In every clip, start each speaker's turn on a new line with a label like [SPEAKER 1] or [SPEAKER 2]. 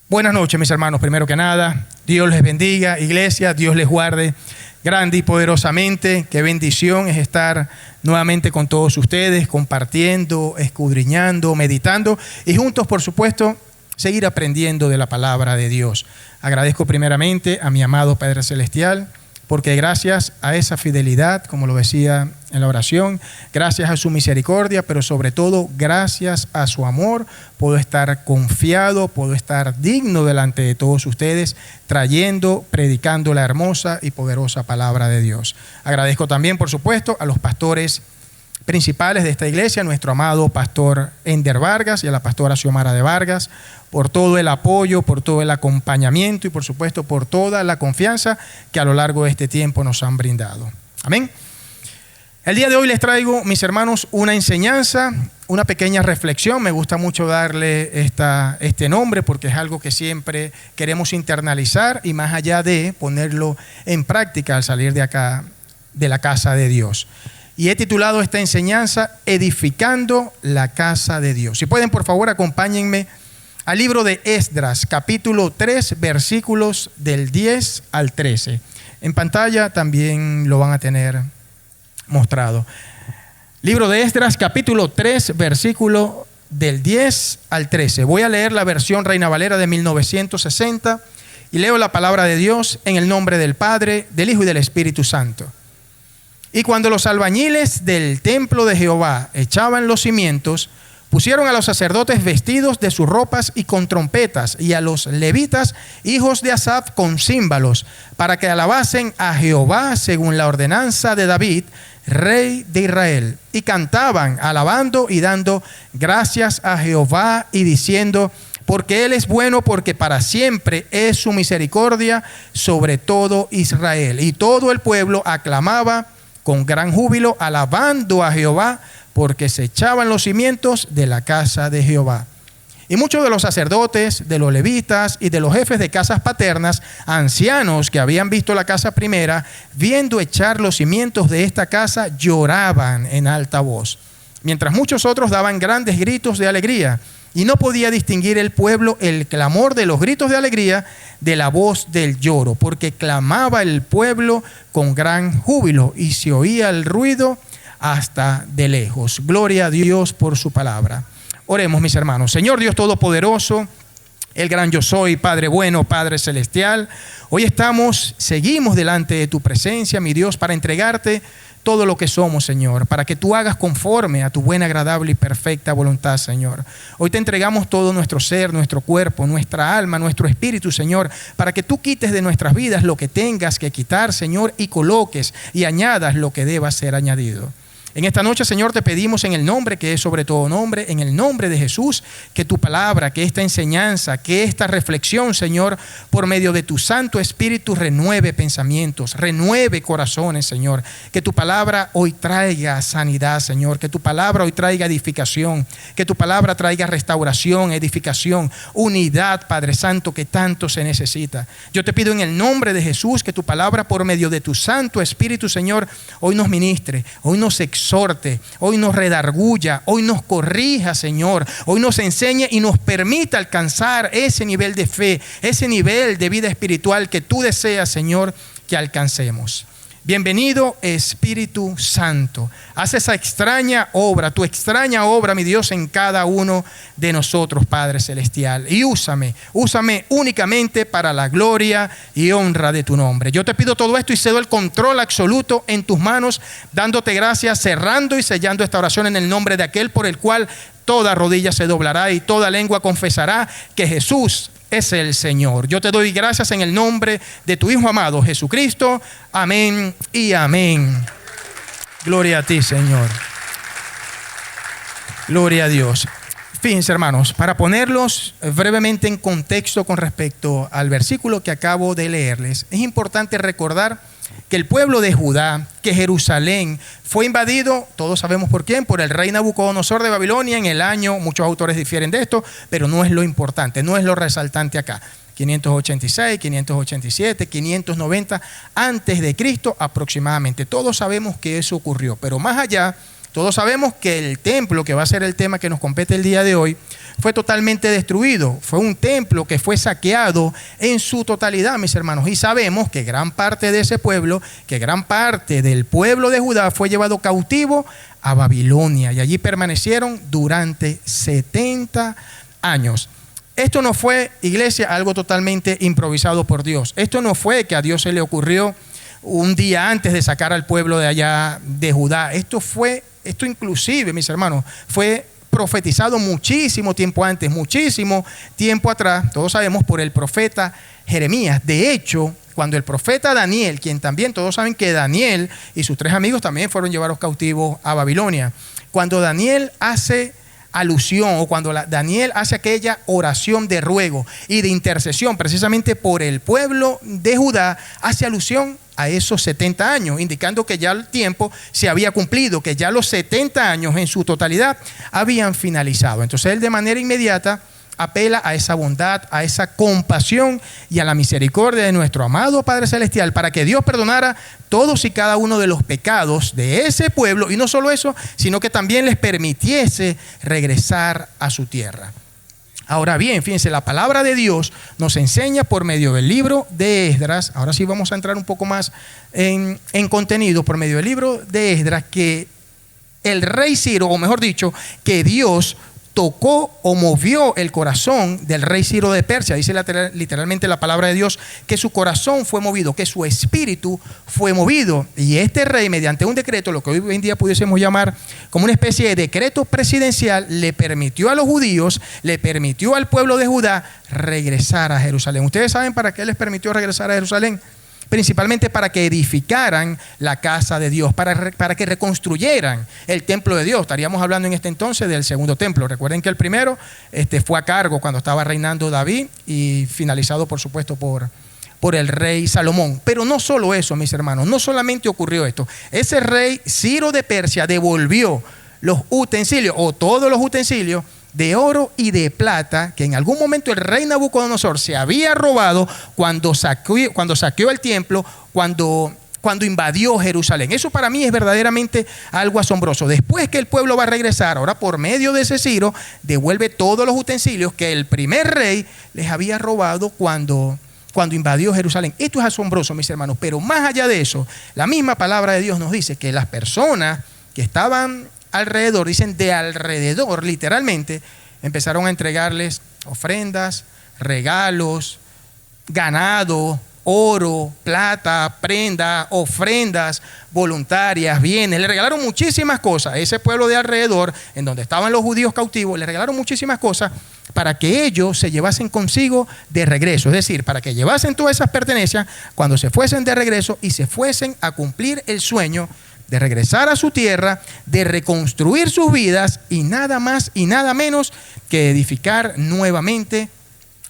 [SPEAKER 1] Buenas noches, mis hermanos. Primero que nada, Dios les bendiga, iglesia, Dios les guarde grande y poderosamente. Qué bendición es estar nuevamente con todos ustedes, compartiendo, escudriñando, meditando y juntos, por supuesto, seguir aprendiendo de la palabra de Dios. Agradezco primeramente a mi amado Padre Celestial, porque gracias a esa fidelidad, como lo decía en la oración, gracias a su misericordia, pero sobre todo gracias a su amor, puedo estar confiado, puedo estar digno delante de todos ustedes, predicando la hermosa y poderosa palabra de Dios. Agradezco también, por supuesto, a los pastores principales de esta iglesia, nuestro amado pastor Ender Vargas y a la pastora Xiomara de Vargas, por todo el apoyo, por todo el acompañamiento y por supuesto por toda la confianza que a lo largo de este tiempo nos han brindado. Amén. El día de hoy les traigo, mis hermanos, una enseñanza, una pequeña reflexión. Me gusta mucho darle este nombre porque es algo que siempre queremos internalizar y más allá de ponerlo en práctica al salir de acá, de la casa de Dios. Y he titulado esta enseñanza Edificando la casa de Dios. Si pueden, por favor, acompáñenme al libro de Esdras, capítulo 3, versículos del 10 al 13. En pantalla también lo van a tener mostrado. Libro de Esdras, capítulo 3, versículo del 10 al 13. Voy a leer la versión Reina Valera de 1960 y leo la palabra de Dios en el nombre del Padre, del Hijo y del Espíritu Santo. Y cuando los albañiles del templo de Jehová echaban los cimientos, pusieron a los sacerdotes vestidos de sus ropas y con trompetas, y a los levitas, hijos de Asaf, con címbalos, para que alabasen a Jehová según la ordenanza de David, rey de Israel. Y cantaban, alabando y dando gracias a Jehová y diciendo: porque Él es bueno, porque para siempre es su misericordia sobre todo Israel. Y todo el pueblo aclamaba con gran júbilo, alabando a Jehová, porque se echaban los cimientos de la casa de Jehová. Y muchos de los sacerdotes, de los levitas y de los jefes de casas paternas, ancianos que habían visto la casa primera, viendo echar los cimientos de esta casa, lloraban en alta voz, mientras muchos otros daban grandes gritos de alegría. Y no podía distinguir el pueblo el clamor de los gritos de alegría de la voz del lloro, porque clamaba el pueblo con gran júbilo y se oía el ruido hasta de lejos. Gloria a Dios por su palabra. Oremos, mis hermanos. Señor Dios Todopoderoso, el gran yo soy, Padre bueno, Padre celestial, hoy seguimos delante de tu presencia, mi Dios, para entregarte todo lo que somos, Señor, para que tú hagas conforme a tu buena, agradable y perfecta voluntad, Señor. Hoy te entregamos todo nuestro ser, nuestro cuerpo, nuestra alma, nuestro espíritu, Señor, para que tú quites de nuestras vidas lo que tengas que quitar, Señor, y coloques y añadas lo que deba ser añadido. En esta noche, Señor, te pedimos en el nombre que es sobre todo nombre, en el nombre de Jesús, que tu palabra, que esta enseñanza, que esta reflexión, Señor, por medio de tu Santo Espíritu renueve pensamientos, renueve corazones, Señor. Que tu palabra hoy traiga sanidad, Señor. Que tu palabra hoy traiga edificación. Que tu palabra traiga restauración, edificación, unidad, Padre Santo, que tanto se necesita. Yo te pido en el nombre de Jesús que tu palabra por medio de tu Santo Espíritu, Señor, hoy nos ministre, hoy nos exhorte, hoy nos redarguya, hoy nos corrija, Señor, hoy nos enseñe y nos permita alcanzar ese nivel de fe, ese nivel de vida espiritual que tú deseas, Señor, que alcancemos. Bienvenido, Espíritu Santo. Haz esa extraña obra, tu extraña obra, mi Dios, en cada uno de nosotros, Padre Celestial. Y úsame únicamente para la gloria y honra de tu nombre. Yo te pido todo esto y cedo el control absoluto en tus manos, dándote gracias, cerrando y sellando esta oración en el nombre de aquel por el cual toda rodilla se doblará y toda lengua confesará que Jesús es el Señor. Yo te doy gracias en el nombre de tu Hijo amado Jesucristo. Amén y amén. Gloria a ti, Señor. Gloria a Dios. Fíjense, hermanos, para ponerlos brevemente en contexto con respecto al versículo que acabo de leerles, es importante recordar que el pueblo de Judá, que Jerusalén fue invadido, todos sabemos por quién, por el rey Nabucodonosor de Babilonia en el año, muchos autores difieren de esto, pero no es lo importante, no es lo resaltante acá. 586, 587, 590 antes de Cristo aproximadamente. Todos sabemos que eso ocurrió, pero más allá, Todos sabemos que el templo, que va a ser el tema que nos compete el día de hoy, fue totalmente destruido. Fue un templo que fue saqueado en su totalidad, mis hermanos. Y sabemos que gran parte de ese pueblo, que gran parte del pueblo de Judá fue llevado cautivo a Babilonia. Y allí permanecieron durante 70 años. Esto no fue, iglesia, algo totalmente improvisado por Dios. Esto no fue que a Dios se le ocurrió un día antes de sacar al pueblo de allá de Judá. Esto inclusive, mis hermanos, fue profetizado muchísimo tiempo antes, muchísimo tiempo atrás, todos sabemos, por el profeta Jeremías. De hecho, cuando el profeta Daniel, quien también todos saben que Daniel y sus 3 amigos también fueron llevados cautivos a Babilonia, cuando Daniel hace alusión, o cuando Daniel hace aquella oración de ruego y de intercesión precisamente por el pueblo de Judá, hace alusión a esos 70 años, indicando que ya el tiempo se había cumplido, que ya los 70 años en su totalidad habían finalizado. Entonces él de manera inmediata apela a esa bondad, a esa compasión y a la misericordia de nuestro amado Padre Celestial para que Dios perdonara todos y cada uno de los pecados de ese pueblo, y no solo eso, sino que también les permitiese regresar a su tierra. Ahora bien, fíjense, la palabra de Dios nos enseña por medio del libro de Esdras, ahora sí vamos a entrar un poco más en contenido, por medio del libro de Esdras, que el rey Ciro, o mejor dicho, que Dios tocó o movió el corazón del rey Ciro de Persia. Dice literalmente la palabra de Dios que su corazón fue movido, que su espíritu fue movido. Y este rey, mediante un decreto, lo que hoy en día pudiésemos llamar como una especie de decreto presidencial, le permitió a los judíos, le permitió al pueblo de Judá regresar a Jerusalén. ¿Ustedes saben para qué les permitió regresar a Jerusalén? Principalmente para que edificaran la casa de Dios, para que reconstruyeran el templo de Dios. Estaríamos hablando en este entonces del segundo templo. Recuerden que el primero fue a cargo cuando estaba reinando David y finalizado, por supuesto, por el rey Salomón. Pero no solo eso, mis hermanos, no solamente ocurrió esto. Ese rey Ciro de Persia devolvió los utensilios, o todos los utensilios de oro y de plata que en algún momento el rey Nabucodonosor se había robado cuando saqueó el templo, cuando invadió Jerusalén. Eso para mí es verdaderamente algo asombroso. Después que el pueblo va a regresar, ahora por medio de ese Ciro, devuelve todos los utensilios que el primer rey les había robado cuando invadió Jerusalén. Esto es asombroso, mis hermanos, pero más allá de eso, la misma palabra de Dios nos dice que las personas que estaban alrededor, dicen de alrededor, literalmente, empezaron a entregarles ofrendas, regalos, ganado, oro, plata, prenda, ofrendas voluntarias, bienes. Le regalaron muchísimas cosas a ese pueblo de alrededor, en donde estaban los judíos cautivos. Le regalaron muchísimas cosas para que ellos se llevasen consigo de regreso. Es decir, para que llevasen todas esas pertenencias cuando se fuesen de regreso y se fuesen a cumplir el sueño de regresar a su tierra, de reconstruir sus vidas y nada más y nada menos que edificar nuevamente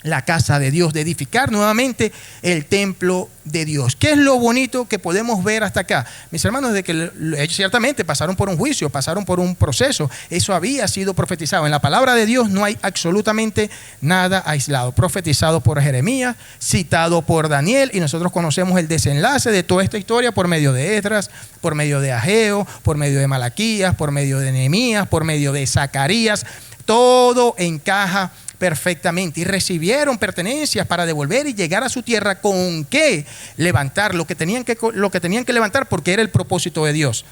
[SPEAKER 1] la casa de Dios, de edificar nuevamente el templo de Dios. ¿Qué es lo bonito que podemos ver hasta acá? Mis hermanos, de que ellos ciertamente pasaron por un juicio, pasaron por un proceso. Eso había sido profetizado. En la palabra de Dios no hay absolutamente nada aislado. Profetizado por Jeremías, citado por Daniel, y nosotros conocemos el desenlace de toda esta historia por medio de Esdras, por medio de Ageo, por medio de Malaquías, por medio de Nehemías, por medio de Zacarías. Todo encaja perfectamente, y recibieron pertenencias para devolver y llegar a su tierra. ¿Con qué? Levantar lo que tenían que levantar, porque era el propósito de Dios.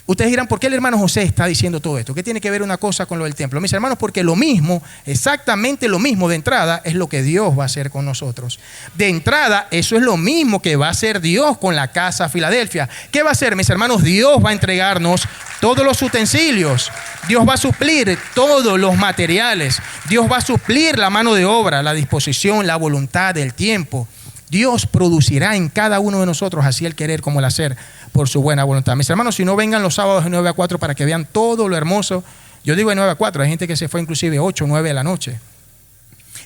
[SPEAKER 1] Ustedes dirán, ¿por qué el hermano José está diciendo todo esto? ¿Qué tiene que ver una cosa con lo del templo? Mis hermanos, porque lo mismo, exactamente lo mismo de entrada, es lo que Dios va a hacer con nosotros. De entrada, eso es lo mismo que va a hacer Dios con la casa Filadelfia. ¿Qué va a hacer, mis hermanos? Dios va a entregarnos todos los utensilios. Dios va a suplir todos los materiales. Dios va a suplir la mano de obra, la disposición, la voluntad, el tiempo. Dios producirá en cada uno de nosotros así el querer como el hacer por su buena voluntad. Mis hermanos, si no, vengan los sábados de 9 a 4 para que vean todo lo hermoso. Yo digo de 9 a 4, hay gente que se fue inclusive 8 o 9 de la noche.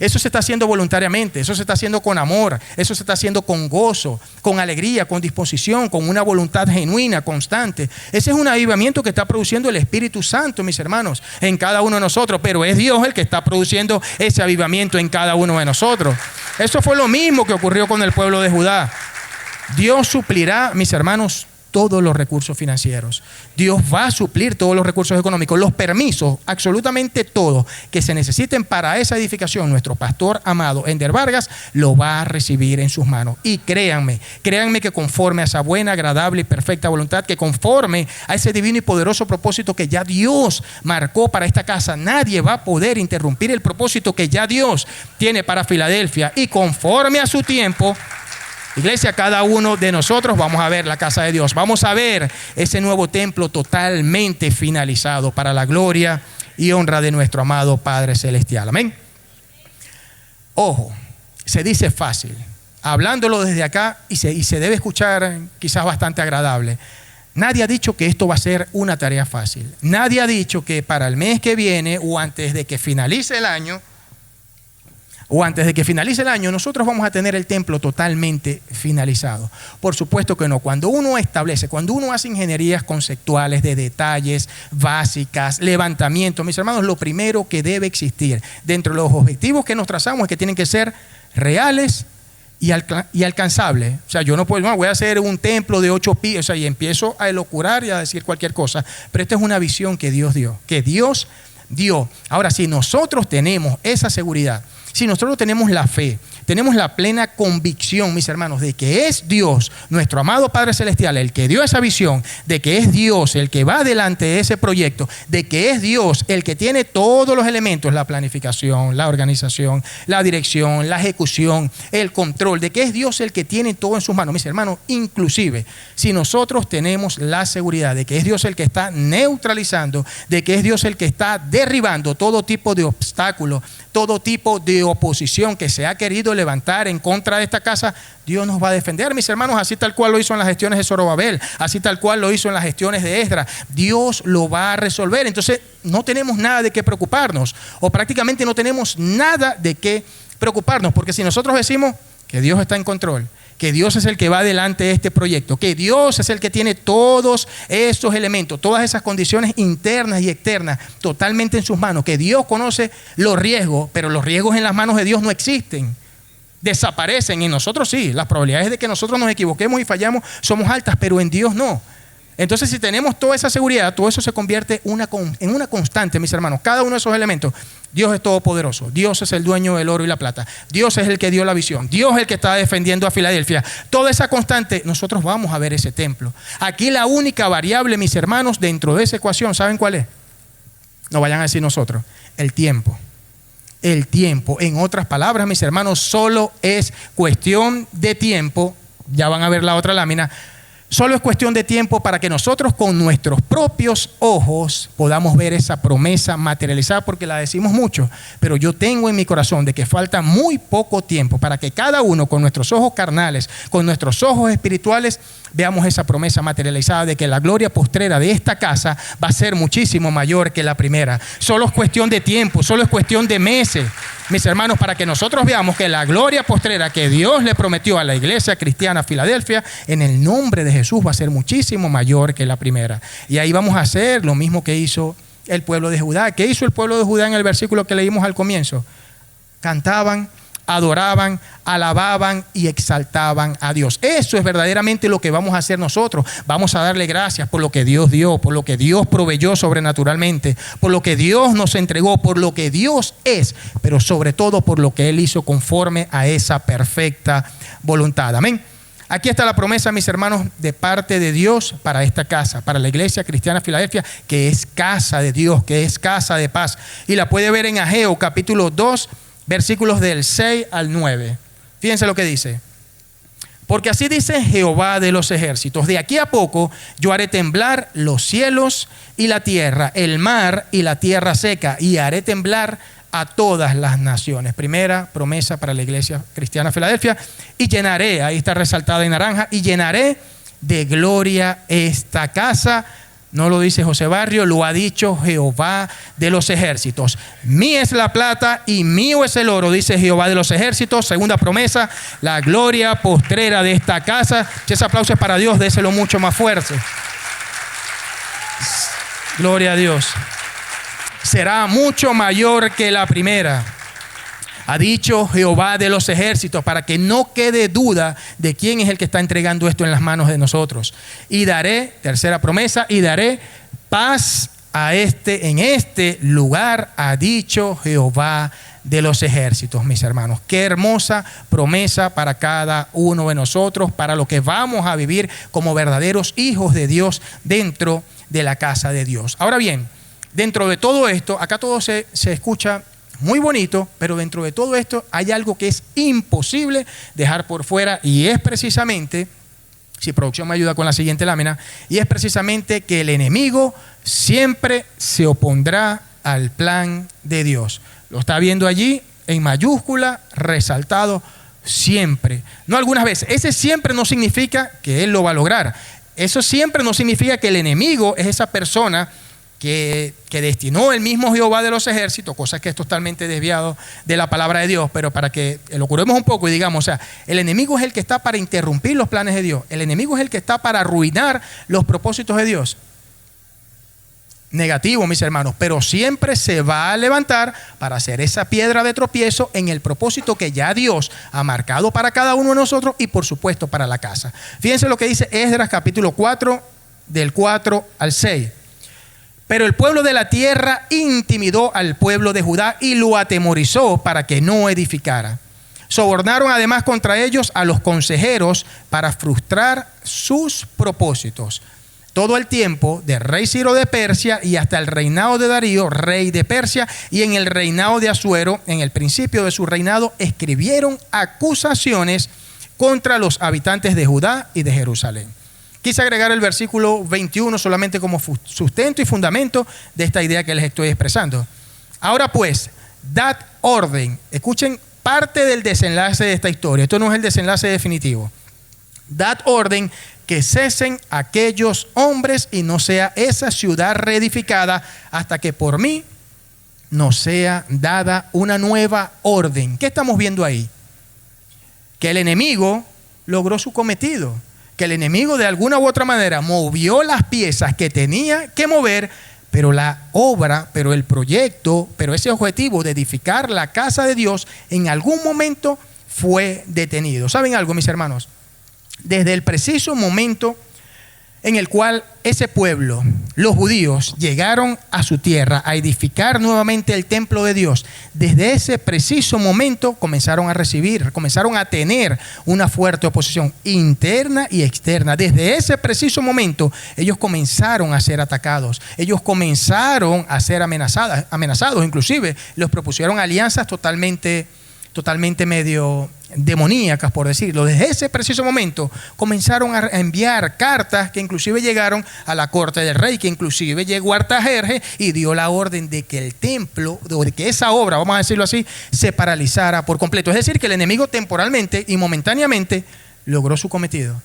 [SPEAKER 1] Eso se está haciendo voluntariamente, eso se está haciendo con amor, eso se está haciendo con gozo, con alegría, con disposición, con una voluntad genuina, constante. Ese es un avivamiento que está produciendo el Espíritu Santo, mis hermanos, en cada uno de nosotros, pero es Dios el que está produciendo ese avivamiento en cada uno de nosotros. Eso fue lo mismo que ocurrió con el pueblo de Judá. Dios suplirá, mis hermanos, todos los recursos financieros. Dios va a suplir todos los recursos económicos, los permisos, absolutamente todo que se necesiten para esa edificación. Nuestro pastor amado Ender Vargas lo va a recibir en sus manos. Y créanme que conforme a esa buena, agradable y perfecta voluntad, que conforme a ese divino y poderoso propósito que ya Dios marcó para esta casa, nadie va a poder interrumpir el propósito que ya Dios tiene para Filadelfia. Y conforme a su tiempo, iglesia, cada uno de nosotros vamos a ver la casa de Dios. Vamos a ver ese nuevo templo totalmente finalizado para la gloria y honra de nuestro amado Padre Celestial. Amén. Ojo, se dice fácil, hablándolo desde acá, y se debe escuchar quizás bastante agradable. Nadie ha dicho que esto va a ser una tarea fácil. Nadie ha dicho que para el mes que viene o antes de que finalice el año, nosotros vamos a tener el templo totalmente finalizado. Por supuesto que no. Cuando uno hace ingenierías conceptuales de detalles básicas, levantamiento, mis hermanos, lo primero que debe existir dentro de los objetivos que nos trazamos es que tienen que ser reales y alcanzables. O sea, yo no voy a hacer un templo de 8 pies, y empiezo a elucubrar y a decir cualquier cosa. Pero esta es una visión que Dios dio. Ahora, si nosotros tenemos esa seguridad, si nosotros tenemos la fe, tenemos la plena convicción, mis hermanos, de que es Dios, nuestro amado Padre Celestial, el que dio esa visión, de que es Dios el que va adelante de ese proyecto, de que es Dios el que tiene todos los elementos, la planificación, la organización, la dirección, la ejecución, el control, de que es Dios el que tiene todo en sus manos, mis hermanos. Inclusive, si nosotros tenemos la seguridad de que es Dios el que está neutralizando, de que es Dios el que está derribando todo tipo de obstáculos, todo tipo de oposición que se ha querido levantar en contra de esta casa, Dios nos va a defender, mis hermanos, así tal cual lo hizo en las gestiones de Zorobabel, así tal cual lo hizo en las gestiones de Esdras. Dios lo va a resolver. Entonces no tenemos nada de qué preocuparnos, o prácticamente no tenemos nada de qué preocuparnos, porque si nosotros decimos que Dios está en control, que Dios es el que va adelante de este proyecto, que Dios es el que tiene todos esos elementos, todas esas condiciones internas y externas totalmente en sus manos, que Dios conoce los riesgos, pero los riesgos en las manos de Dios no existen, desaparecen. En nosotros sí, las probabilidades de que nosotros nos equivoquemos y fallamos somos altas, pero en Dios no. Entonces, si tenemos toda esa seguridad, todo eso se convierte en una constante, mis hermanos. Cada uno de esos elementos. Dios es todopoderoso. Dios es el dueño del oro y la plata. Dios es el que dio la visión. Dios es el que está defendiendo a Filadelfia. Toda esa constante, nosotros vamos a ver ese templo. Aquí la única variable, mis hermanos, dentro de esa ecuación, ¿saben cuál es? No vayan a decir nosotros. El tiempo. El tiempo. En otras palabras, mis hermanos, solo es cuestión de tiempo. Ya van a ver la otra lámina. Solo es cuestión de tiempo para que nosotros con nuestros propios ojos podamos ver esa promesa materializada, porque la decimos mucho, pero yo tengo en mi corazón de que falta muy poco tiempo para que cada uno con nuestros ojos carnales, con nuestros ojos espirituales, veamos esa promesa materializada de que la gloria postrera de esta casa va a ser muchísimo mayor que la primera. Solo es cuestión de tiempo, solo es cuestión de meses, mis hermanos, para que nosotros veamos que la gloria postrera que Dios le prometió a la iglesia cristiana Filadelfia, en el nombre de Jesús, va a ser muchísimo mayor que la primera. Y ahí vamos a hacer lo mismo que hizo el pueblo de Judá. ¿Qué hizo el pueblo de Judá en el versículo que leímos al comienzo? Cantaban, adoraban, alababan y exaltaban a Dios. Eso es verdaderamente lo que vamos a hacer nosotros. Vamos a darle gracias por lo que Dios dio, por lo que Dios proveyó sobrenaturalmente, por lo que Dios nos entregó, por lo que Dios es, pero sobre todo por lo que Él hizo conforme a esa perfecta voluntad. Amén. Aquí está la promesa, mis hermanos, de parte de Dios para esta casa, para la iglesia cristiana Filadelfia, que es casa de Dios, que es casa de paz. Y la puede ver en Ageo capítulo 2, versículos del 6 al 9. Fíjense lo que dice. Porque así dice Jehová de los ejércitos: de aquí a poco yo haré temblar los cielos y la tierra, el mar y la tierra seca, y haré temblar a todas las naciones. Primera promesa para la iglesia cristiana Filadelfia. Y llenaré, ahí está resaltada en naranja, y llenaré de gloria esta casa. No lo dice José Barrio, lo ha dicho Jehová de los ejércitos. Mía es la plata y mío es el oro, dice Jehová de los ejércitos. Segunda promesa, la gloria postrera de esta casa. Si ese aplauso es para Dios, déselo mucho más fuerte. Gloria a Dios. Será mucho mayor que la primera. Ha dicho Jehová de los ejércitos, para que no quede duda de quién es el que está entregando esto en las manos de nosotros. Y daré, tercera promesa, y daré paz en este lugar, ha dicho Jehová de los ejércitos, mis hermanos. Qué hermosa promesa para cada uno de nosotros, para lo que vamos a vivir como verdaderos hijos de Dios dentro de la casa de Dios. Ahora bien, dentro de todo esto, acá todo se escucha muy bonito, pero dentro de todo esto hay algo que es imposible dejar por fuera, y es precisamente, si producción me ayuda con la siguiente lámina, y es precisamente que el enemigo siempre se opondrá al plan de Dios. Lo está viendo allí en mayúscula, resaltado, siempre. No algunas veces. Ese siempre no significa que él lo va a lograr. Eso siempre no significa que el enemigo es esa persona que destinó el mismo Jehová de los ejércitos, cosa que es totalmente desviado de la palabra de Dios, pero para que lo curemos un poco y digamos, o sea, el enemigo es el que está para interrumpir los planes de Dios. El enemigo es el que está para arruinar los propósitos de Dios. Negativo, mis hermanos, pero siempre se va a levantar para hacer esa piedra de tropiezo en el propósito que ya Dios ha marcado para cada uno de nosotros y por supuesto para la casa. Fíjense lo que dice Esdras capítulo 4, del 4 al 6. Pero el pueblo de la tierra intimidó al pueblo de Judá y lo atemorizó para que no edificara. Sobornaron además contra ellos a los consejeros para frustrar sus propósitos. Todo el tiempo del rey Ciro de Persia y hasta el reinado de Darío, rey de Persia, y en el reinado de Asuero, en el principio de su reinado, escribieron acusaciones contra los habitantes de Judá y de Jerusalén. Quise agregar el versículo 21 solamente como sustento y fundamento de esta idea que les estoy expresando. Ahora pues, dad orden. Escuchen parte del desenlace de esta historia. Esto no es el desenlace definitivo. Dad orden que cesen aquellos hombres y no sea esa ciudad reedificada hasta que por mí no sea dada una nueva orden. ¿Qué estamos viendo ahí? Que el enemigo logró su cometido. Que el enemigo de alguna u otra manera movió las piezas que tenía que mover, pero la obra, pero el proyecto, pero ese objetivo de edificar la casa de Dios en algún momento fue detenido. ¿Saben algo, mis hermanos? Desde el preciso momento en el cual ese pueblo, los judíos, llegaron a su tierra a edificar nuevamente el templo de Dios, desde ese preciso momento comenzaron a tener una fuerte oposición interna y externa. Desde ese preciso momento ellos comenzaron a ser atacados, ellos comenzaron a ser amenazados, inclusive les propusieron alianzas totalmente medio demoníacas, por decirlo. Desde ese preciso momento comenzaron a enviar cartas que inclusive llegaron a la corte del rey, que inclusive llegó a Artajerjes y dio la orden de que el templo, de que esa obra, vamos a decirlo así, se paralizara por completo. Es decir, que el enemigo temporalmente y momentáneamente logró su cometido.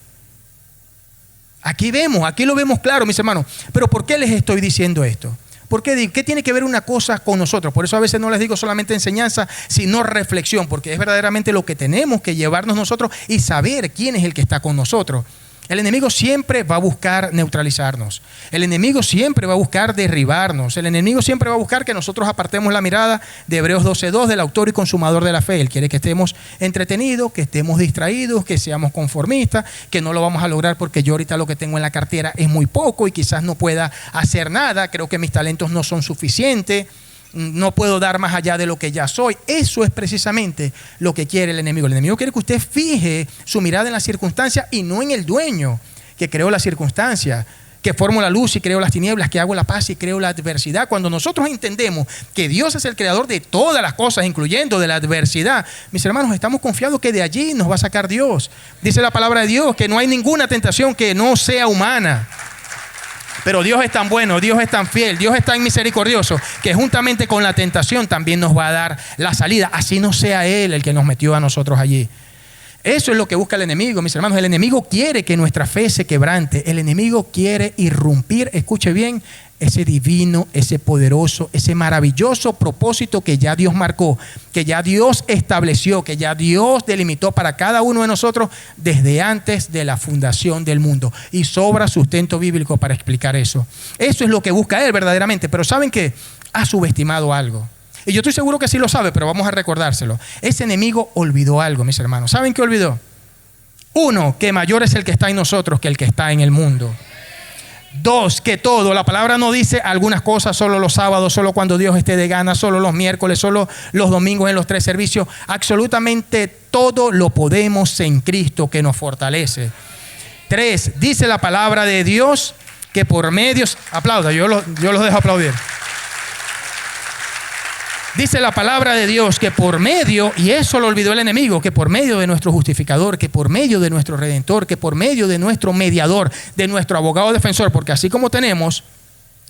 [SPEAKER 1] Aquí lo vemos claro, mis hermanos. Pero ¿por qué les estoy diciendo esto? ¿Qué tiene que ver una cosa con nosotros? Por eso a veces no les digo solamente enseñanza, sino reflexión, porque es verdaderamente lo que tenemos que llevarnos nosotros y saber quién es el que está con nosotros. El enemigo siempre va a buscar neutralizarnos. El enemigo siempre va a buscar derribarnos. El enemigo siempre va a buscar que nosotros apartemos la mirada de Hebreos 12:2 del autor y consumador de la fe. Él quiere que estemos entretenidos, que estemos distraídos, que seamos conformistas, que no lo vamos a lograr porque yo ahorita lo que tengo en la cartera es muy poco y quizás no pueda hacer nada. Creo que mis talentos no son suficientes. No puedo dar más allá de lo que ya soy. Eso es precisamente lo que quiere el enemigo. El enemigo quiere que usted fije su mirada en la circunstancia y no en el dueño que creó la circunstancia, que formó la luz y creó las tinieblas, que hago la paz y creo la adversidad. Cuando nosotros entendemos que Dios es el creador de todas las cosas, incluyendo de la adversidad, mis hermanos, estamos confiados que de allí nos va a sacar Dios. Dice la palabra de Dios que no hay ninguna tentación que no sea humana. Pero Dios es tan bueno, Dios es tan fiel, Dios es tan misericordioso, que juntamente con la tentación también nos va a dar la salida. Así no sea Él el que nos metió a nosotros allí. Eso es lo que busca el enemigo, mis hermanos. El enemigo quiere que nuestra fe se quebrante. El enemigo quiere irrumpir, escuche bien, ese divino, ese poderoso, ese maravilloso propósito que ya Dios marcó, que ya Dios estableció, que ya Dios delimitó para cada uno de nosotros desde antes de la fundación del mundo. Y sobra sustento bíblico para explicar eso. Eso es lo que busca Él verdaderamente. Pero ¿saben qué? Ha subestimado algo. Y yo estoy seguro que sí lo sabe, pero vamos a recordárselo. Ese enemigo olvidó algo, mis hermanos. ¿Saben qué olvidó? Uno, que mayor es el que está en nosotros que el que está en el mundo. Dos, que todo, la palabra no dice algunas cosas solo los sábados, solo cuando Dios esté de gana, solo los miércoles, solo los domingos en los 3 servicios. Absolutamente todo lo podemos en Cristo que nos fortalece. 3, dice la palabra de Dios que por medios, aplauda, yo los dejo aplaudir. Dice la palabra de Dios que por medio, y eso lo olvidó el enemigo, que por medio de nuestro justificador, que por medio de nuestro redentor, que por medio de nuestro mediador, de nuestro abogado defensor, porque así como tenemos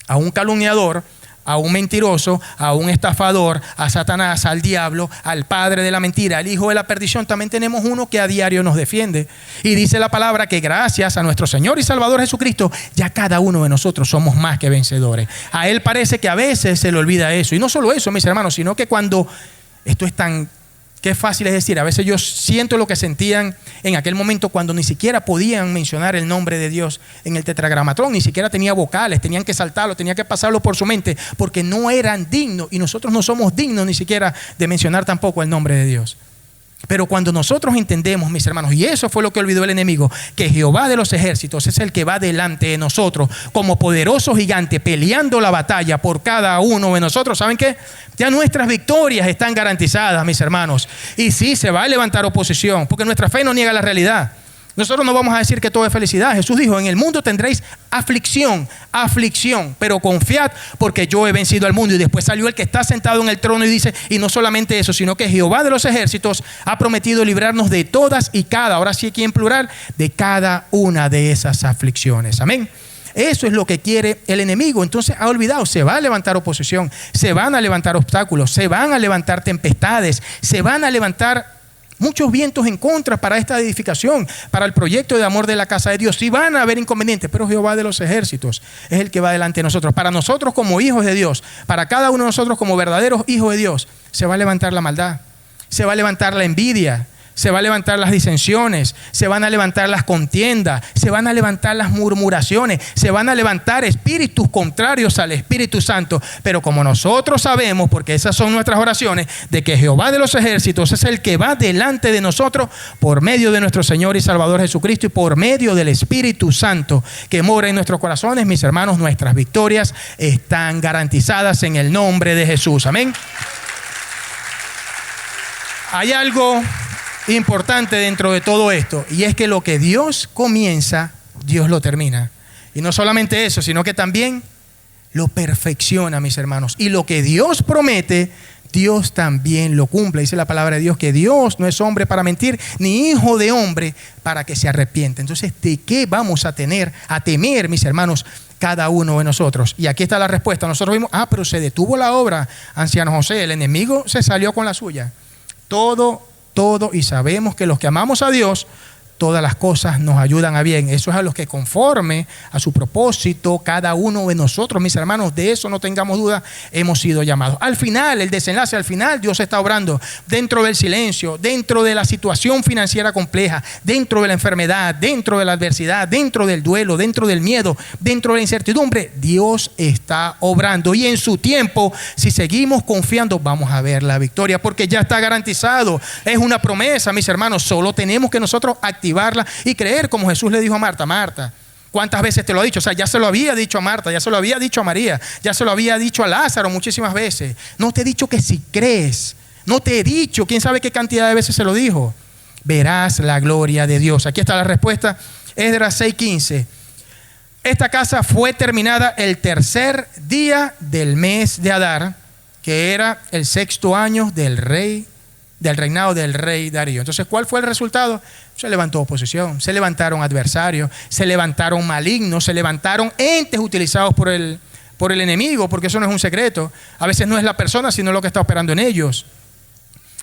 [SPEAKER 1] a un calumniador, a un mentiroso, a un estafador, a Satanás, al diablo, al padre de la mentira, al hijo de la perdición, también tenemos uno que a diario nos defiende. Y dice la palabra que gracias a nuestro Señor y Salvador Jesucristo, ya cada uno de nosotros somos más que vencedores. A él parece que a veces se le olvida eso. Y no solo eso, mis hermanos, sino que cuando esto es tan... Qué fácil es decir, a veces yo siento lo que sentían en aquel momento cuando ni siquiera podían mencionar el nombre de Dios en el tetragramatrón, ni siquiera tenía vocales, tenían que saltarlo, tenían que pasarlo por su mente, porque no eran dignos, y nosotros no somos dignos ni siquiera de mencionar tampoco el nombre de Dios. Pero cuando nosotros entendemos, mis hermanos, y eso fue lo que olvidó el enemigo, que Jehová de los ejércitos es el que va delante de nosotros como poderoso gigante peleando la batalla por cada uno de nosotros, ¿saben qué? Ya nuestras victorias están garantizadas, mis hermanos. Y sí, se va a levantar oposición, porque nuestra fe no niega la realidad. Nosotros no vamos a decir que todo es felicidad. Jesús dijo, en el mundo tendréis aflicción, pero confiad porque yo he vencido al mundo. Y después salió el que está sentado en el trono y dice, y no solamente eso, sino que Jehová de los ejércitos ha prometido librarnos de todas y cada, ahora sí aquí en plural, de cada una de esas aflicciones. Amén. Eso es lo que quiere el enemigo. Entonces ha olvidado, se va a levantar oposición, se van a levantar obstáculos, se van a levantar tempestades, se van a levantar muchos vientos en contra para esta edificación, para el proyecto de amor de la casa de Dios. Sí van a haber inconvenientes, pero Jehová de los ejércitos es el que va delante de nosotros. Para nosotros como hijos de Dios, para cada uno de nosotros como verdaderos hijos de Dios, se va a levantar la maldad, se va a levantar la envidia, se van a levantar las disensiones, se van a levantar las contiendas, se van a levantar las murmuraciones, se van a levantar espíritus contrarios al Espíritu Santo. Pero como nosotros sabemos, porque esas son nuestras oraciones, de que Jehová de los ejércitos es el que va delante de nosotros por medio de nuestro Señor y Salvador Jesucristo y por medio del Espíritu Santo que mora en nuestros corazones, mis hermanos, nuestras victorias están garantizadas en el nombre de Jesús. Amén. Hay algo importante dentro de todo esto, y es que lo que Dios comienza, Dios lo termina. Y no solamente eso, sino que también lo perfecciona, mis hermanos. Y lo que Dios promete, Dios también lo cumple. Dice la palabra de Dios que Dios no es hombre para mentir, ni hijo de hombre para que se arrepienta. Entonces, ¿de qué vamos a temer, mis hermanos, cada uno de nosotros? Y aquí está la respuesta. Nosotros vimos, pero se detuvo la obra, anciano José. El enemigo se salió con la suya. Todo, y sabemos que los que amamos a Dios, todas las cosas nos ayudan a bien. Eso es a los que conforme a su propósito, cada uno de nosotros, mis hermanos, de eso no tengamos duda, hemos sido llamados. Al final, el desenlace, al final, Dios está obrando dentro del silencio, dentro de la situación financiera compleja, dentro de la enfermedad, dentro de la adversidad, dentro del duelo, dentro del miedo, dentro de la incertidumbre. Dios está obrando y en su tiempo, si seguimos confiando, vamos a ver la victoria, porque ya está garantizado. Es una promesa, mis hermanos. Solo tenemos que nosotros activarla y creer, como Jesús le dijo a Marta. Marta, ¿cuántas veces te lo ha dicho? O sea, ya se lo había dicho a Marta, ya se lo había dicho a María, ya se lo había dicho a Lázaro muchísimas veces. No te he dicho que si crees, no te he dicho, quién sabe qué cantidad de veces se lo dijo, verás la gloria de Dios. Aquí está la respuesta, Esdras 6:15. Esta casa fue terminada el 3er día del mes de Adar, que era el 6º año del reinado del rey Darío. Entonces, ¿cuál fue el resultado? Se levantó oposición, se levantaron adversarios, se levantaron malignos, se levantaron entes utilizados por el enemigo, porque eso no es un secreto. A veces no es la persona, sino lo que está operando en ellos.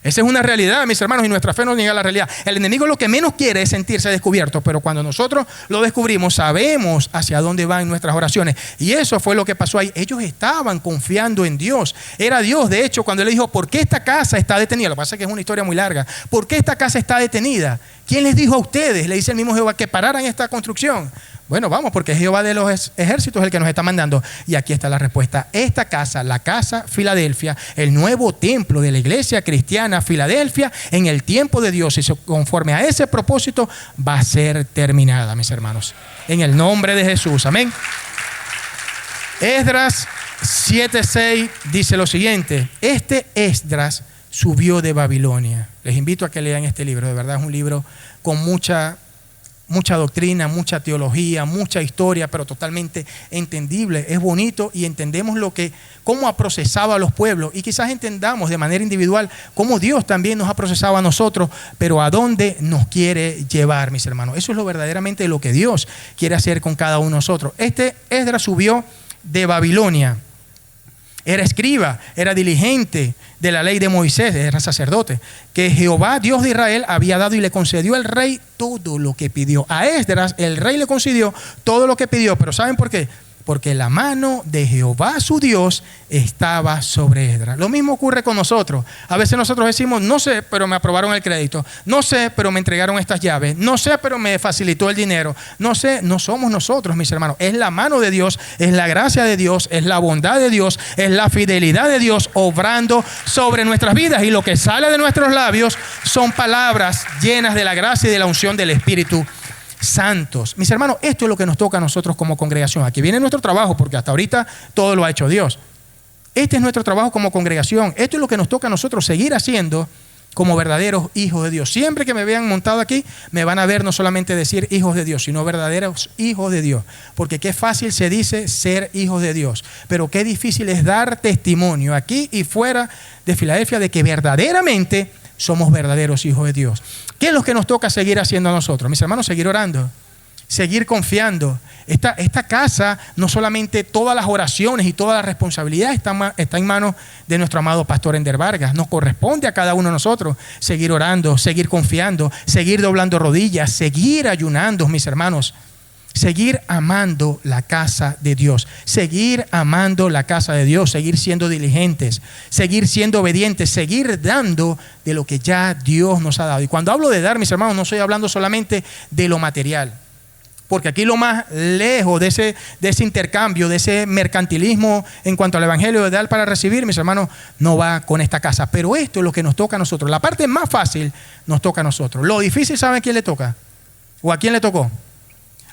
[SPEAKER 1] Esa es una realidad, mis hermanos, y nuestra fe no niega la realidad. El enemigo lo que menos quiere es sentirse descubierto, pero cuando nosotros lo descubrimos, sabemos hacia dónde van nuestras oraciones. Y eso fue lo que pasó ahí. Ellos estaban confiando en Dios. Era Dios, de hecho, cuando él dijo, ¿por qué esta casa está detenida? Lo que pasa es que es una historia muy larga. ¿Por qué esta casa está detenida? ¿Quién les dijo a ustedes? Le dice el mismo Jehová que pararan esta construcción. Bueno, vamos, porque es Jehová de los ejércitos el que nos está mandando. Y aquí está la respuesta. Esta casa, la casa Filadelfia, el nuevo templo de la iglesia cristiana Filadelfia, en el tiempo de Dios y conforme a ese propósito, va a ser terminada, mis hermanos. En el nombre de Jesús. Amén. Esdras 7:6 dice lo siguiente. Este Esdras subió de Babilonia. Les invito a que lean este libro. De verdad es un libro con mucha doctrina, mucha teología, mucha historia, pero totalmente entendible. Es bonito y entendemos cómo ha procesado a los pueblos, y quizás entendamos de manera individual cómo Dios también nos ha procesado a nosotros, pero a dónde nos quiere llevar, mis hermanos. Eso es verdaderamente lo que Dios quiere hacer con cada uno de nosotros. Este Esdras subió de Babilonia. Era escriba, era diligente de la ley de Moisés, era sacerdote, que Jehová, Dios de Israel, había dado y le concedió al rey todo lo que pidió. A Esdras el rey le concedió todo lo que pidió, pero ¿saben por qué? Porque la mano de Jehová su Dios estaba sobre Esdras. Lo mismo ocurre con nosotros. A veces nosotros decimos, no sé, pero me aprobaron el crédito. No sé, pero me entregaron estas llaves. No sé, pero me facilitó el dinero. No sé, no somos nosotros, mis hermanos. Es la mano de Dios, es la gracia de Dios, es la bondad de Dios, es la fidelidad de Dios obrando sobre nuestras vidas. Y lo que sale de nuestros labios son palabras llenas de la gracia y de la unción del Espíritu Santos. Mis hermanos, esto es lo que nos toca a nosotros como congregación. Aquí viene nuestro trabajo, porque hasta ahorita todo lo ha hecho Dios. Este es nuestro trabajo como congregación. Esto es lo que nos toca a nosotros seguir haciendo como verdaderos hijos de Dios. Siempre que me vean montado aquí, me van a ver no solamente decir hijos de Dios, sino verdaderos hijos de Dios. Porque qué fácil se dice ser hijos de Dios, pero qué difícil es dar testimonio aquí y fuera de Filadelfia de que verdaderamente somos verdaderos hijos de Dios. ¿Qué es lo que nos toca seguir haciendo a nosotros? Mis hermanos, seguir orando, seguir confiando. Esta casa, no solamente todas las oraciones y toda la responsabilidad está en manos de nuestro amado pastor Ender Vargas. Nos corresponde a cada uno de nosotros seguir orando, seguir confiando, seguir doblando rodillas, seguir ayunando, mis hermanos. Seguir amando la casa de Dios, seguir amando la casa de Dios, seguir siendo diligentes, seguir siendo obedientes, seguir dando de lo que ya Dios nos ha dado. Y cuando hablo de dar, mis hermanos, no estoy hablando solamente de lo material, porque aquí lo más lejos de ese intercambio, de ese mercantilismo en cuanto al evangelio de dar para recibir, mis hermanos, no va con esta casa. Pero esto es lo que nos toca a nosotros. La parte más fácil nos toca a nosotros. Lo difícil, ¿saben a quién le toca? ¿O a quién le tocó?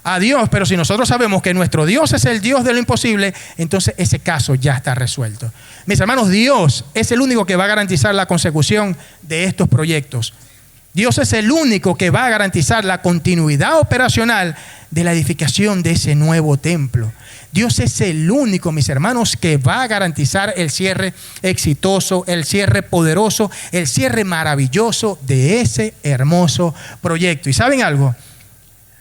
[SPEAKER 1] A Dios. Pero si nosotros sabemos que nuestro Dios es el Dios de lo imposible, entonces ese caso ya está resuelto. Mis hermanos, Dios es el único que va a garantizar la consecución de estos proyectos. Dios es el único que va a garantizar la continuidad operacional de la edificación de ese nuevo templo. Dios es el único, mis hermanos, que va a garantizar el cierre exitoso, el cierre poderoso, el cierre maravilloso de ese hermoso proyecto. ¿Y saben algo?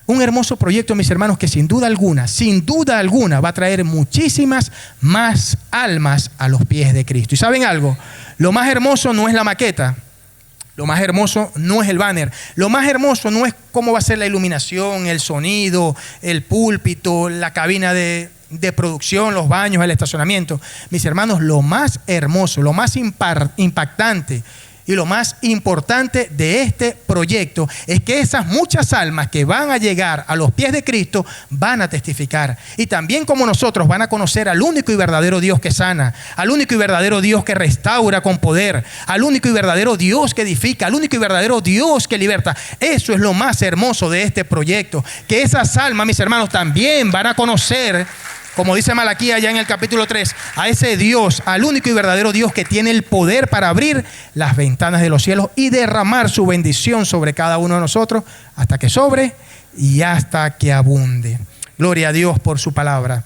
[SPEAKER 1] Un hermoso proyecto, mis hermanos, que sin duda alguna va a traer muchísimas más almas a los pies de Cristo. ¿Y saben algo? Lo más hermoso no es la maqueta, lo más hermoso no es el banner, lo más hermoso no es cómo va a ser la iluminación, el sonido, el púlpito, la cabina de producción, los baños, el estacionamiento. Mis hermanos, lo más hermoso, lo más impactante y lo más importante de este proyecto es que esas muchas almas que van a llegar a los pies de Cristo van a testificar. Y también como nosotros van a conocer al único y verdadero Dios que sana, al único y verdadero Dios que restaura con poder, al único y verdadero Dios que edifica, al único y verdadero Dios que liberta. Eso es lo más hermoso de este proyecto. Que esas almas, mis hermanos, también van a conocer, como dice Malaquías ya en el capítulo 3, a ese Dios, al único y verdadero Dios que tiene el poder para abrir las ventanas de los cielos y derramar su bendición sobre cada uno de nosotros hasta que sobre y hasta que abunde. Gloria a Dios por su palabra.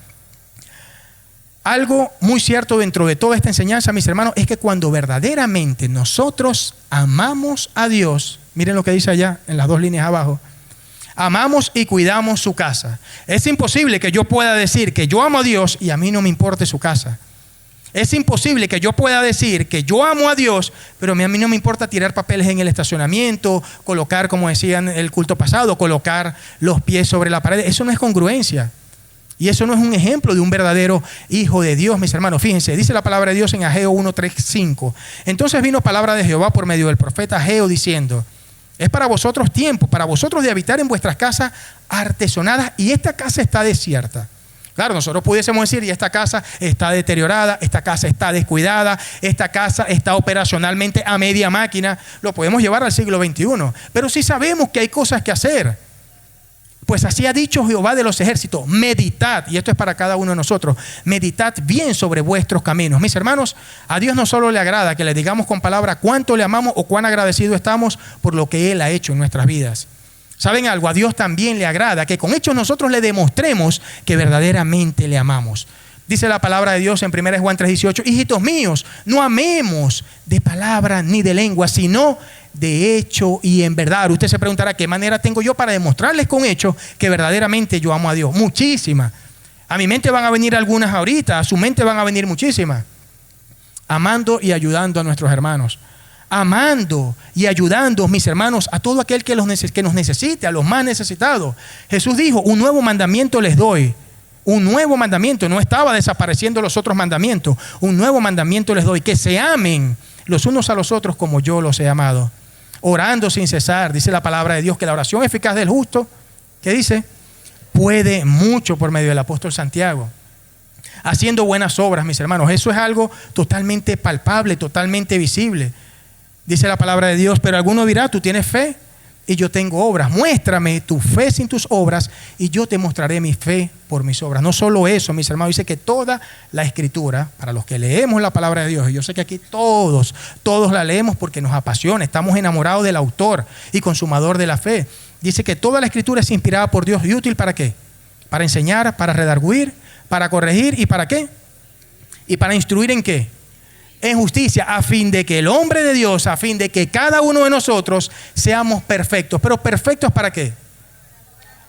[SPEAKER 1] Algo muy cierto dentro de toda esta enseñanza, mis hermanos, es que cuando verdaderamente nosotros amamos a Dios, miren lo que dice allá en las 2 líneas abajo, amamos y cuidamos su casa. Es imposible que yo pueda decir que yo amo a Dios y a mí no me importe su casa. Es imposible que yo pueda decir que yo amo a Dios, pero a mí no me importa tirar papeles en el estacionamiento, colocar, como decían en el culto pasado, colocar los pies sobre la pared. Eso no es congruencia. Y eso no es un ejemplo de un verdadero hijo de Dios, mis hermanos. Fíjense, dice la palabra de Dios en Ageo 1:3-5. Entonces vino palabra de Jehová por medio del profeta Ageo diciendo: Es para vosotros tiempo, para vosotros de habitar en vuestras casas artesonadas, y esta casa está desierta. Claro, nosotros pudiésemos decir, y esta casa está deteriorada, esta casa está descuidada, esta casa está operacionalmente a media máquina. Lo podemos llevar al siglo XXI. Pero sí sabemos que hay cosas que hacer. Pues así ha dicho Jehová de los ejércitos: meditad, y esto es para cada uno de nosotros, meditad bien sobre vuestros caminos. Mis hermanos, a Dios no solo le agrada que le digamos con palabras cuánto le amamos o cuán agradecidos estamos por lo que Él ha hecho en nuestras vidas. ¿Saben algo? A Dios también le agrada que con hechos nosotros le demostremos que verdaderamente le amamos. Dice la palabra de Dios en 1 Juan 3:18: hijitos míos, no amemos de palabra ni de lengua, sino de hecho y en verdad. Usted se preguntará, ¿qué manera tengo yo para demostrarles con hechos que verdaderamente yo amo a Dios? Muchísimas. A mi mente van a venir algunas ahorita, a su mente van a venir muchísimas. Amando y ayudando a nuestros hermanos. Amando y ayudando, mis hermanos, a todo aquel que nos necesite, a los más necesitados. Jesús dijo: un nuevo mandamiento les doy. Un nuevo mandamiento. No estaba desapareciendo los otros mandamientos. Un nuevo mandamiento les doy: que se amen los unos a los otros como yo los he amado. Orando sin cesar. Dice la palabra de Dios que la oración eficaz del justo, ¿qué dice? Puede mucho, por medio del apóstol Santiago. Haciendo buenas obras, mis hermanos. Eso es algo totalmente palpable, totalmente visible. Dice la palabra de Dios: pero alguno dirá, tú tienes fe y yo tengo obras. Muéstrame tu fe sin tus obras y yo te mostraré mi fe por mis obras. No solo eso, mis hermanos, dice que toda la escritura, para los que leemos la palabra de Dios, y yo sé que aquí todos la leemos porque nos apasiona, estamos enamorados del autor y consumador de la fe. Dice que toda la escritura es inspirada por Dios y útil ¿para qué? Para enseñar, para redarguir, para corregir, ¿y para qué? Y para instruir ¿en qué? En justicia, a fin de que el hombre de Dios, a fin de que cada uno de nosotros seamos perfectos. ¿Pero perfectos para qué?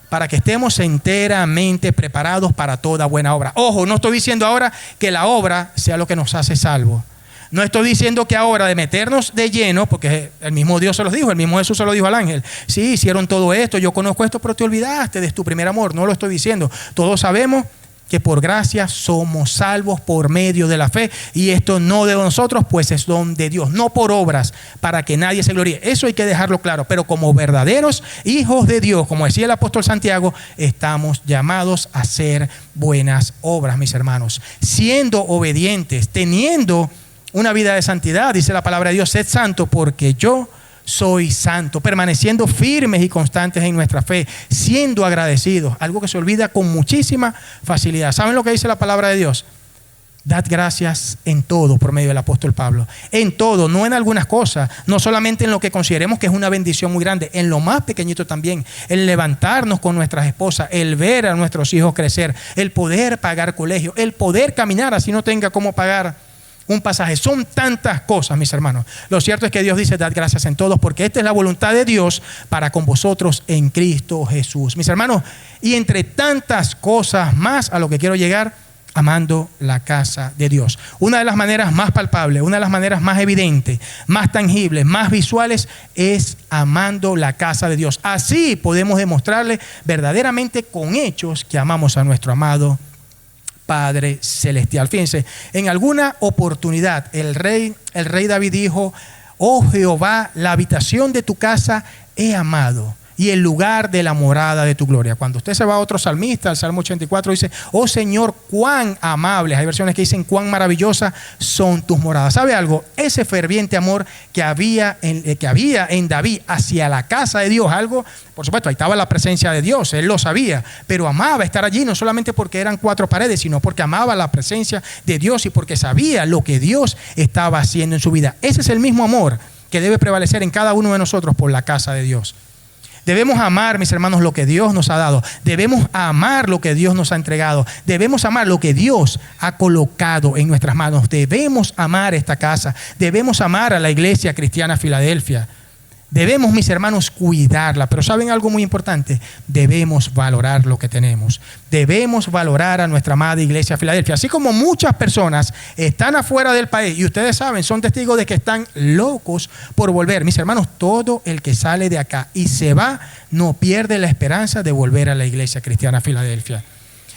[SPEAKER 1] Para que estemos enteramente preparados para toda buena obra. Ojo, no estoy diciendo ahora que la obra sea lo que nos hace salvos. No estoy diciendo que ahora de meternos de lleno, porque el mismo Dios se los dijo, el mismo Jesús se lo dijo al ángel: sí, hicieron todo esto, yo conozco esto, pero te olvidaste de tu primer amor. No lo estoy diciendo. Todos sabemos que por gracia somos salvos por medio de la fe, y esto no de nosotros, pues es don de Dios, no por obras, para que nadie se gloríe. Eso hay que dejarlo claro. Pero como verdaderos hijos de Dios, como decía el apóstol Santiago, estamos llamados a hacer buenas obras, mis hermanos, siendo obedientes, teniendo una vida de santidad. Dice la palabra de Dios: sed santo porque yo soy santo, permaneciendo firmes y constantes en nuestra fe, siendo agradecidos, algo que se olvida con muchísima facilidad. ¿Saben lo que dice la palabra de Dios? Dad gracias en todo, por medio del apóstol Pablo. En todo, no en algunas cosas, no solamente en lo que consideremos que es una bendición muy grande, en lo más pequeñito también. El levantarnos con nuestras esposas, el ver a nuestros hijos crecer, el poder pagar colegio, el poder caminar así no tenga cómo pagar un pasaje. Son tantas cosas, mis hermanos. Lo cierto es que Dios dice: dad gracias en todos, porque esta es la voluntad de Dios para con vosotros en Cristo Jesús. Mis hermanos, y entre tantas cosas más, a lo que quiero llegar: amando la casa de Dios. Una de las maneras más palpables, una de las maneras más evidentes, más tangibles, más visuales, es amando la casa de Dios. Así podemos demostrarle verdaderamente con hechos que amamos a nuestro amado Padre Celestial. Fíjense, en alguna oportunidad el rey David dijo: oh Jehová, la habitación de tu casa he amado, y el lugar de la morada de tu gloria. Cuando usted se va a otro salmista, al Salmo 84, dice: oh Señor, cuán amables. Hay versiones que dicen: cuán maravillosas son tus moradas. ¿Sabe algo? Ese ferviente amor que había en David hacia la casa de Dios, algo, por supuesto, ahí estaba la presencia de Dios, él lo sabía, pero amaba estar allí, no solamente porque eran cuatro paredes, sino porque amaba la presencia de Dios y porque sabía lo que Dios estaba haciendo en su vida. Ese es el mismo amor que debe prevalecer en cada uno de nosotros por la casa de Dios. Debemos amar, mis hermanos, lo que Dios nos ha dado. Debemos amar lo que Dios nos ha entregado. Debemos amar lo que Dios ha colocado en nuestras manos. Debemos amar esta casa. Debemos amar a la Iglesia Cristiana Filadelfia. Debemos, mis hermanos, cuidarla. Pero ¿saben algo muy importante? Debemos valorar lo que tenemos. Debemos valorar a nuestra amada Iglesia Filadelfia. Así como muchas personas están afuera del país, y ustedes saben, son testigos de que están locos por volver. Mis hermanos, todo el que sale de acá y se va, no pierde la esperanza de volver a la Iglesia Cristiana Filadelfia.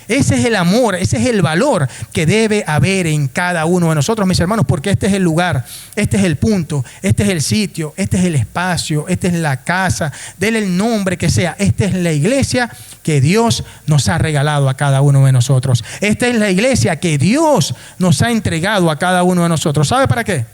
[SPEAKER 1] Ese es el amor, ese es el valor que debe haber en cada uno de nosotros, mis hermanos, porque este es el lugar, este es el punto, este es el sitio, este es el espacio, esta es la casa, denle el nombre que sea. Esta es la iglesia que Dios nos ha regalado a cada uno de nosotros. Esta es la iglesia que Dios nos ha entregado a cada uno de nosotros. ¿Sabe para qué?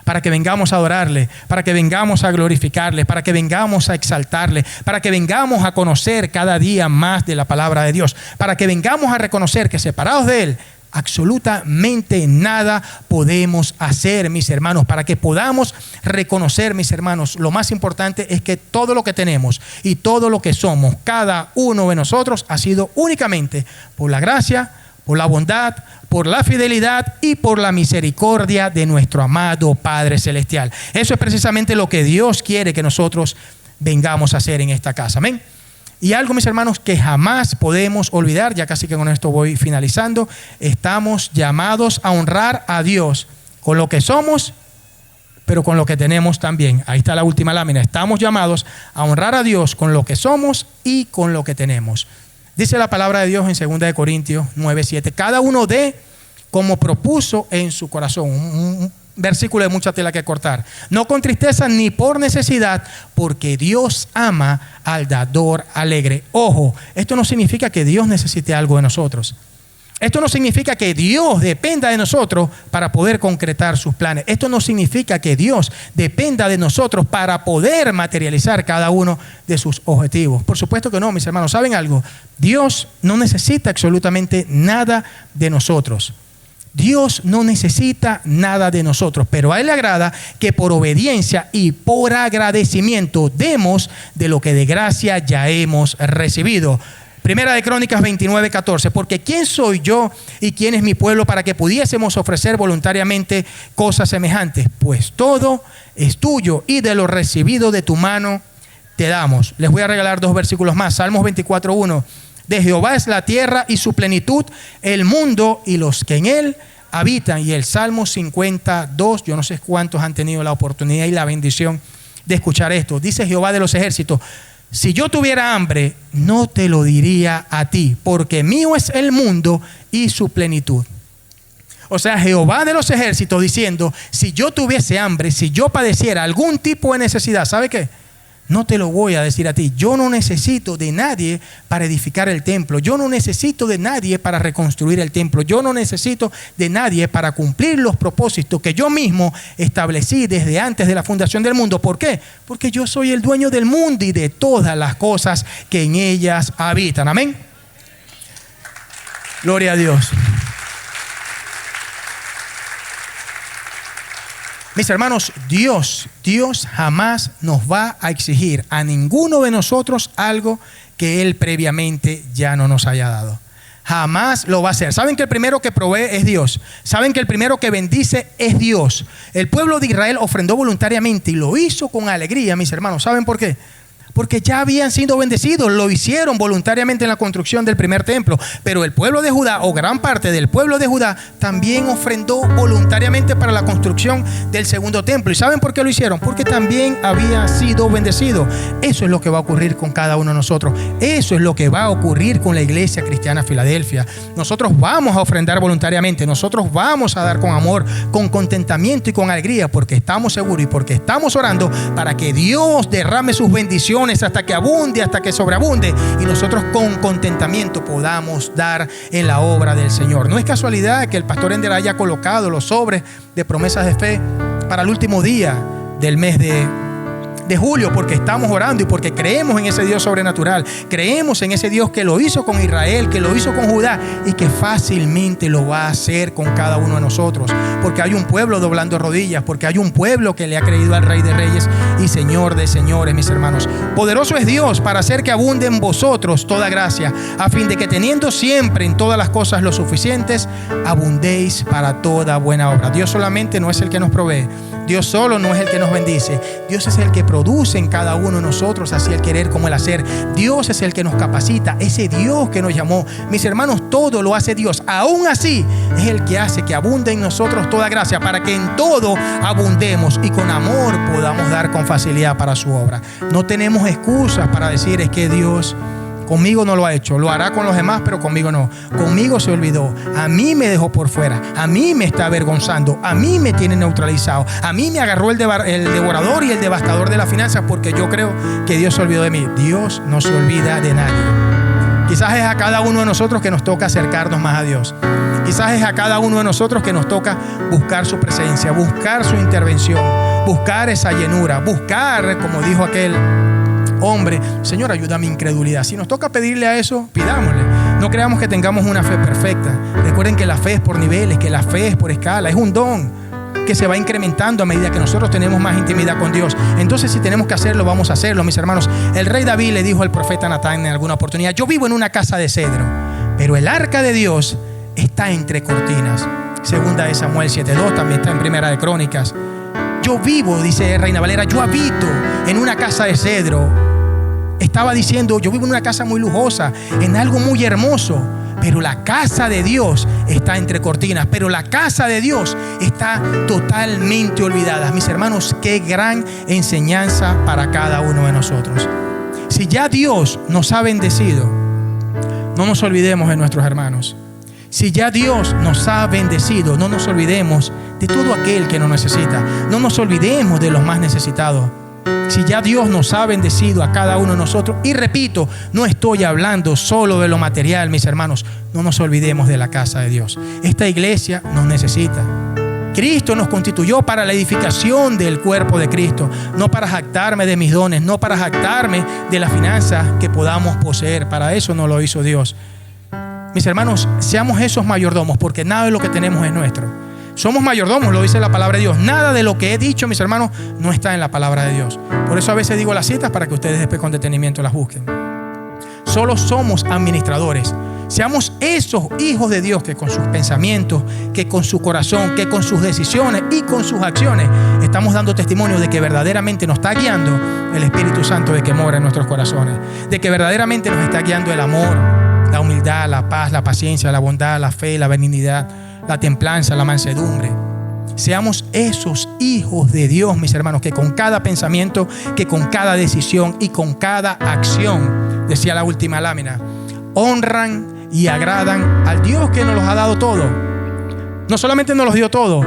[SPEAKER 1] Para que vengamos a adorarle, para que vengamos a glorificarle, para que vengamos a exaltarle, para que vengamos a conocer cada día más de la palabra de Dios, para que vengamos a reconocer que separados de Él, absolutamente nada podemos hacer, mis hermanos. Para que podamos reconocer, mis hermanos, lo más importante es que todo lo que tenemos y todo lo que somos, cada uno de nosotros, ha sido únicamente por la gracia, por la bondad, por la fidelidad y por la misericordia de nuestro amado Padre Celestial. Eso es precisamente lo que Dios quiere que nosotros vengamos a hacer en esta casa. Amén. Y algo, mis hermanos, que jamás podemos olvidar, ya casi que con esto voy finalizando, estamos llamados a honrar a Dios con lo que somos, pero con lo que tenemos también. Ahí está la última lámina. Estamos llamados a honrar a Dios con lo que somos y con lo que tenemos. Dice la palabra de Dios en 2 de Corintios 9:7. Cada uno dé como propuso en su corazón. Un versículo de mucha tela que cortar. No con tristeza ni por necesidad, porque Dios ama al dador alegre. Ojo, esto no significa que Dios necesite algo de nosotros. Esto no significa que Dios dependa de nosotros para poder concretar sus planes. Esto no significa que Dios dependa de nosotros para poder materializar cada uno de sus objetivos. Por supuesto que no, mis hermanos. ¿Saben algo? Dios no necesita absolutamente nada de nosotros. Dios no necesita nada de nosotros, pero a Él le agrada que por obediencia y por agradecimiento demos de lo que de gracia ya hemos recibido. Primera de Crónicas 29:14, porque ¿quién soy yo y quién es mi pueblo para que pudiésemos ofrecer voluntariamente cosas semejantes? Pues todo es tuyo y de lo recibido de tu mano te damos. Les voy a regalar 2 versículos más. Salmos 24:1, de Jehová es la tierra y su plenitud, el mundo y los que en él habitan. Y el Salmo 52, yo no sé cuántos han tenido la oportunidad y la bendición de escuchar esto. Dice Jehová de los ejércitos: si yo tuviera hambre, no te lo diría a ti, porque mío es el mundo y su plenitud. O sea, Jehová de los ejércitos diciendo: si yo tuviese hambre, si yo padeciera algún tipo de necesidad, ¿sabe qué? No te lo voy a decir a ti. Yo no necesito de nadie para edificar el templo. Yo no necesito de nadie para reconstruir el templo. Yo no necesito de nadie para cumplir los propósitos que yo mismo establecí desde antes de la fundación del mundo. ¿Por qué? Porque yo soy el dueño del mundo y de todas las cosas que en ellas habitan. Amén. Gloria a Dios. Mis hermanos, Dios jamás nos va a exigir a ninguno de nosotros algo que Él previamente ya no nos haya dado. Jamás lo va a hacer. ¿Saben que el primero que provee es Dios? ¿Saben que el primero que bendice es Dios? El pueblo de Israel ofrendó voluntariamente y lo hizo con alegría, mis hermanos. ¿Saben por qué? Porque ya habían sido bendecidos, lo hicieron voluntariamente en la construcción del primer templo. Pero el pueblo de Judá, o gran parte del pueblo de Judá, también ofrendó voluntariamente para la construcción del segundo templo. ¿Y saben por qué lo hicieron? Porque también había sido bendecido. Eso es lo que va a ocurrir con cada uno de nosotros. Eso es lo que va a ocurrir con la Iglesia Cristiana Filadelfia. Nosotros vamos a ofrendar voluntariamente. Nosotros vamos a dar con amor, con contentamiento y con alegría, porque estamos seguros y porque estamos orando para que Dios derrame sus bendiciones hasta que abunde, hasta que sobreabunde, y nosotros con contentamiento podamos dar en la obra del Señor. No es casualidad que el pastor Ender haya colocado los sobres de promesas de fe para el último día del mes de julio, porque estamos orando y porque creemos en ese Dios sobrenatural. Creemos en ese Dios que lo hizo con Israel, que lo hizo con Judá y que fácilmente lo va a hacer con cada uno de nosotros, porque hay un pueblo doblando rodillas, porque hay un pueblo que le ha creído al Rey de Reyes y Señor de señores, mis hermanos. Poderoso es Dios para hacer que abunde en vosotros toda gracia, a fin de que teniendo siempre en todas las cosas lo suficientes, abundéis para toda buena obra. Dios solamente no es el que nos provee. Dios solo no es el que nos bendice. Dios es el que produce en cada uno de nosotros así el querer como el hacer. Dios es el que nos capacita. Ese Dios que nos llamó. Mis hermanos, todo lo hace Dios. Aún así es el que hace que abunde en nosotros toda gracia, para que en todo abundemos y con amor podamos dar con facilidad para su obra. No tenemos excusas para decir: es que Dios Conmigo no lo ha hecho. Lo hará con los demás, pero conmigo no. Conmigo se olvidó. A mí me dejó por fuera. A mí me está avergonzando. A mí me tiene neutralizado. A mí me agarró el devorador y el devastador de las finanzas, porque yo creo que Dios se olvidó de mí. Dios no se olvida de nadie. Quizás es a cada uno de nosotros que nos toca acercarnos más a Dios. Quizás es a cada uno de nosotros que nos toca buscar su presencia, buscar su intervención, buscar esa llenura, buscar, como dijo aquel hombre, Señor, ayuda a mi incredulidad. Si nos toca pedirle a eso, pidámosle. No creamos que tengamos una fe perfecta. Recuerden que la fe es por niveles, que la fe es por escala, es un don que se va incrementando a medida que nosotros tenemos más intimidad con Dios. Entonces, si tenemos que hacerlo, vamos a hacerlo, mis hermanos. El rey David le dijo al profeta Natán en alguna oportunidad: yo vivo en una casa de cedro, pero el arca de Dios está entre cortinas. Segunda de Samuel 7:2, también está en Primera de Crónicas. Yo vivo, dice Reina Valera, yo habito en una casa de cedro. Estaba diciendo, yo vivo en una casa muy lujosa, en algo muy hermoso, pero la casa de Dios está entre cortinas, pero la casa de Dios está totalmente olvidada. Mis hermanos, qué gran enseñanza para cada uno de nosotros. Si ya Dios nos ha bendecido, no nos olvidemos de nuestros hermanos. Si ya Dios nos ha bendecido, no nos olvidemos de todo aquel que nos necesita. No nos olvidemos de los más necesitados. Si ya Dios nos ha bendecido a cada uno de nosotros, y repito, no estoy hablando solo de lo material, mis hermanos, no nos olvidemos de la casa de Dios. Esta iglesia nos necesita. Cristo nos constituyó para la edificación del cuerpo de Cristo, no para jactarme de mis dones, no para jactarme de las finanzas que podamos poseer. Para eso no lo hizo Dios. Mis hermanos, seamos esos mayordomos, porque nada de lo que tenemos es nuestro. Somos mayordomos, lo dice la palabra de Dios. Nada de lo que he dicho, mis hermanos, no está en la palabra de Dios. Por eso a veces digo las citas para que ustedes después con detenimiento las busquen. Solo somos administradores. Seamos esos hijos de Dios que con sus pensamientos, que con su corazón, que con sus decisiones y con sus acciones estamos dando testimonio de que verdaderamente nos está guiando el Espíritu Santo de que mora en nuestros corazones. De que verdaderamente nos está guiando el amor, la humildad, la paz, la paciencia, la bondad, la fe, la benignidad, la templanza, la mansedumbre. Seamos esos hijos de Dios, mis hermanos, que con cada pensamiento, que con cada decisión y con cada acción, decía la última lámina, honran y agradan al Dios que nos los ha dado todo. No solamente nos los dio todo,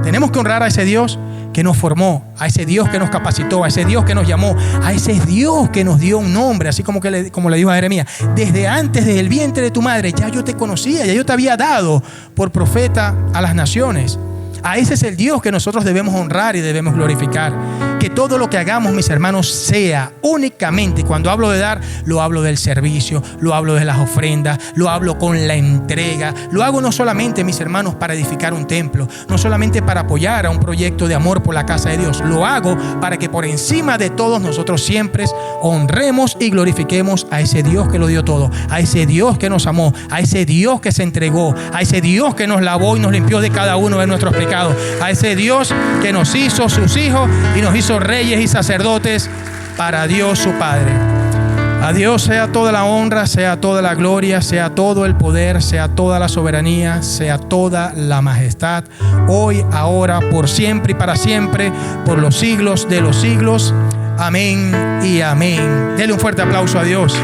[SPEAKER 1] tenemos que honrar a ese Dios que nos formó, a ese Dios que nos capacitó, a ese Dios que nos llamó, a ese Dios que nos dio un nombre, así como le dijo a Jeremías: desde antes del vientre de tu madre ya yo te conocía, ya yo te había dado por profeta a las naciones. A ese es el Dios que nosotros debemos honrar y debemos glorificar. Que todo lo que hagamos, mis hermanos, sea únicamente, cuando hablo de dar, lo hablo del servicio, lo hablo de las ofrendas, lo hablo con la entrega. Lo hago no solamente, mis hermanos, para edificar un templo, no solamente para apoyar a un proyecto de amor por la casa de Dios. Lo hago para que por encima de todos nosotros siempre honremos y glorifiquemos a ese Dios que lo dio todo, a ese Dios que nos amó, a ese Dios que se entregó, a ese Dios que nos lavó y nos limpió de cada uno de nuestros pecados, a ese Dios que nos hizo sus hijos y nos hizo reyes y sacerdotes para Dios su Padre. A Dios sea toda la honra, sea toda la gloria, sea todo el poder, sea toda la soberanía, sea toda la majestad, hoy, ahora, por siempre y para siempre, por los siglos de los siglos. Amén y amén. Denle un fuerte aplauso a Dios.